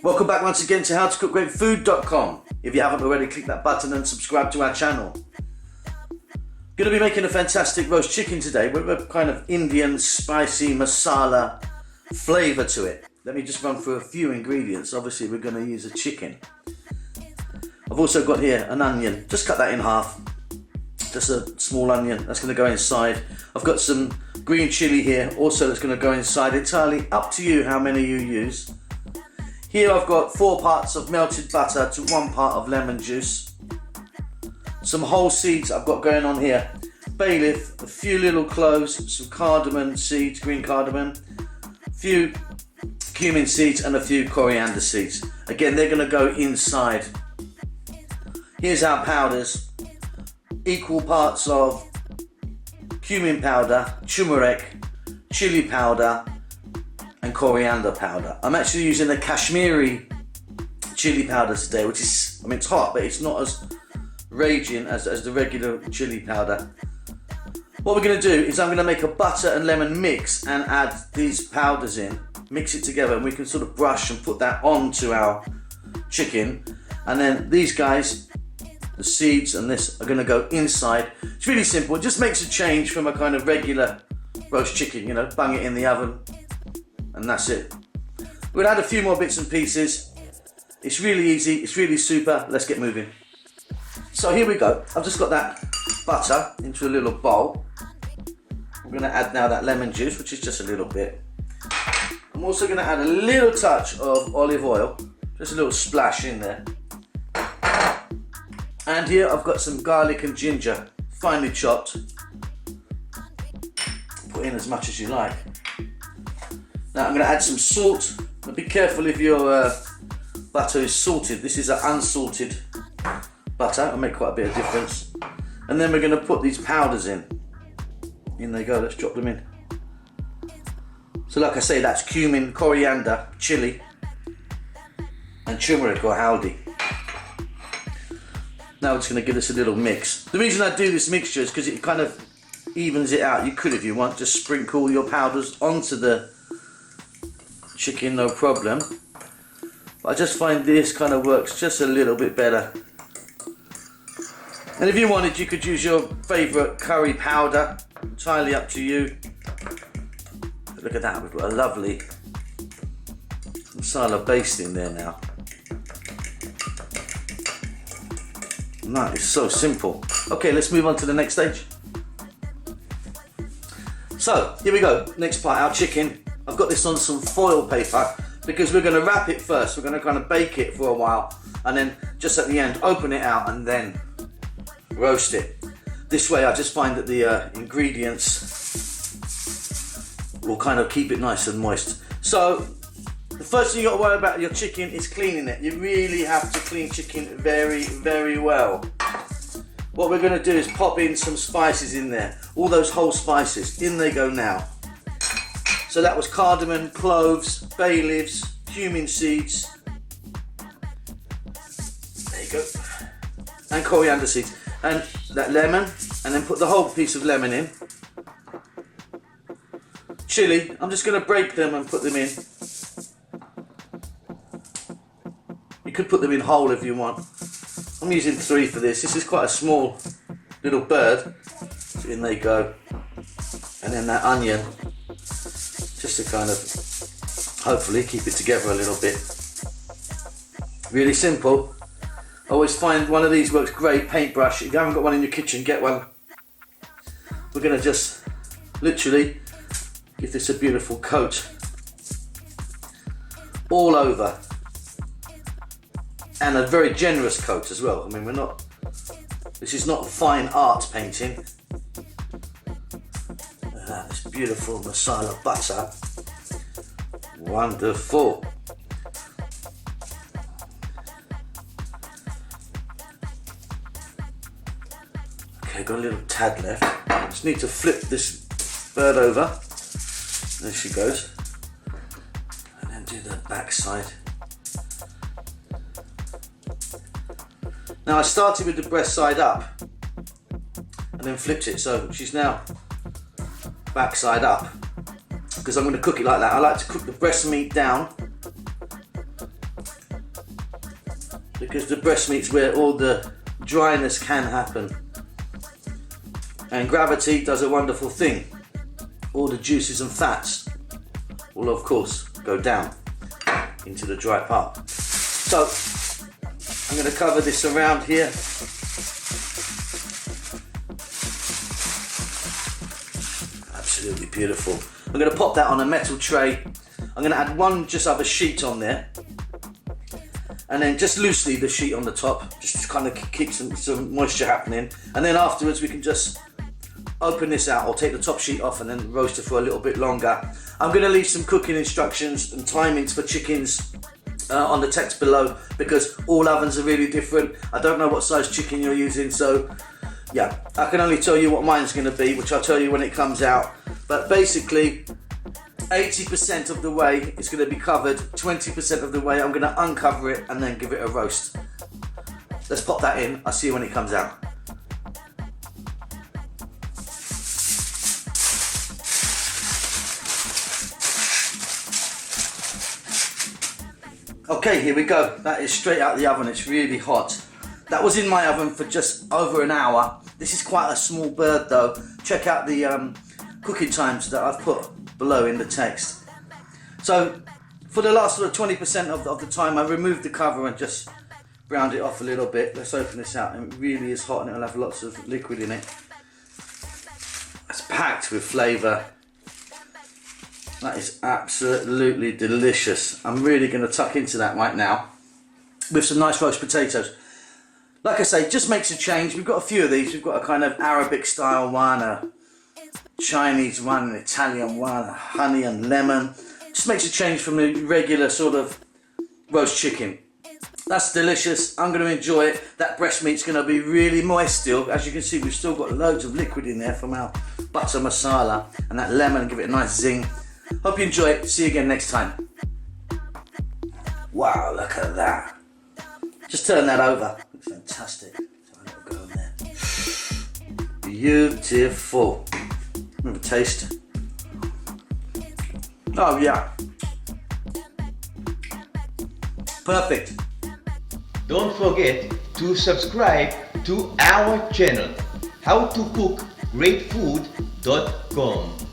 Welcome back once again to howtocookgreatfood.com. If you haven't already, click that button and subscribe to our channel. Going to be making a fantastic roast chicken today with a kind of Indian spicy masala flavour to it. Let me just run through a few ingredients. Obviously we're going to use a chicken. I've also got here an onion, just cut that in half. Just a small onion, that's going to go inside. I've got some green chilli here, also that's going to go inside. Entirely up to you how many you use. Here I've got 4 parts of melted butter to 1 part of lemon juice. Some whole seeds I've got going on here. Bay leaf, a few little cloves, some cardamon seeds, green cardamon, a few cumin seeds and a few coriander seeds. Again, they're going to go inside. Here's our powders. Equal parts of cumin powder, turmeric, chilli powder and coriander powder. I'm actually using the Kashmiri chili powder today, which is, I mean, it's hot, but it's not as raging as the regular chili powder. What we're going to do is I'm going to make a butter and lemon mix and add these powders in, mix it together, and we can sort of brush and put that onto our chicken. And then these guys, the seeds and this, are going to go inside. It's really simple. It just makes a change from a kind of regular roast chicken, you know, bung it in the oven and that's it. We're going to add a few more bits and pieces. It's really easy, it's really super. Let's get moving. So here we go. I've just got that butter into a little bowl. I'm going to add now that lemon juice, which is just a little bit. I'm also going to add a little touch of olive oil, just a little splash in there. And here I've got some garlic and ginger, finely chopped. Put in as much as you like. Now I'm going to add some salt. Now be careful if your butter is salted. This is an unsalted butter. It'll make quite a bit of difference. And then we're going to put these powders in. In they go. Let's drop them in. So like I say, that's cumin, coriander, chilli, and turmeric or haldi. Now it's going to give us a little mix. The reason I do this mixture is because it kind of evens it out. You could, if you want, just sprinkle your powders onto the chicken, no problem. But I just find this kind of works just a little bit better. And if you wanted, you could use your favourite curry powder. Entirely up to you. But look at that, we've got a lovely masala base in there now. That is so simple. Okay, let's move on to the next stage. So, here we go. Next part, our chicken. I've got this on some foil paper because we're going to wrap it first. We're going to kind of bake it for a while and then just at the end open it out and then roast it. This way I just find that the ingredients will kind of keep it nice and moist. So, the first thing you got to worry about your chicken is cleaning it. You really have to clean chicken very, very well. What we're going to do is pop in some spices in there. All those whole spices, in they go now. So that was cardamom, cloves, bay leaves, cumin seeds. There you go. And coriander seeds. And that lemon, and then put the whole piece of lemon in. Chilli, I'm just going to break them and put them in. You could put them in whole if you want. I'm using 3 for this. This is quite a small little bird. So in they go. And then that onion, just to kind of hopefully keep it together a little bit. Really simple. I always find one of these works great. Paintbrush. If you haven't got one in your kitchen, get one. We're going to just literally give this a beautiful coat all over. And a very generous coat as well. I mean, this is not fine art painting. This beautiful masala butter. Wonderful. Okay, got a little tad left. Just need to flip this bird over. There she goes. And then do the back side. Now I started with the breast side up and then flipped it, so she's now back side up because I'm going to cook it like that. I like to cook the breast meat down because the breast meat's where all the dryness can happen. And gravity does a wonderful thing. All the juices and fats will of course go down into the dry part. So I'm going to cover this around here. Absolutely beautiful. I'm going to pop that on a metal tray. I'm going to add one just other sheet on there, and then just loosely the sheet on the top, just to kind of keep some moisture happening. And then afterwards we can just open this out, or take the top sheet off and then roast it for a little bit longer. I'm going to leave some cooking instructions and timings for chickens on the text below, because all ovens are really different. I don't know what size chicken you're using, so yeah, I can only tell you what mine's going to be, which I'll tell you when it comes out. But basically 80% of the way it's going to be covered, 20% of the way I'm going to uncover it and then give it a roast. Let's pop that in, I'll see you when it comes out. Okay, here we go. That is straight out of the oven. It's really hot. That was in my oven for just over an hour. This is quite a small bird though. Check out the cooking times that I've put below in the text. So for the last sort of 20% of the time, I removed the cover and just browned it off a little bit. Let's open this out. It really is hot and it'll have lots of liquid in it. It's packed with flavour. That is absolutely delicious. I'm really going to tuck into that right now with some nice roast potatoes. Like I say, just makes a change. We've got a few of these. We've got a kind of Arabic style one, a Chinese one, an Italian one, a honey and lemon. Just makes a change from the regular sort of roast chicken. That's delicious. I'm going to enjoy it. That breast meat's going to be really moist still. As you can see, we've still got loads of liquid in there from our butter masala, and that lemon, give it a nice zing. Hope you enjoy it. See you again next time. Wow, look at that. Just turn that over. Looks fantastic. Have a little go in there. Beautiful. Have a taste. Oh yeah. Perfect. Don't forget to subscribe to our channel, howtocoockgreatfood.com.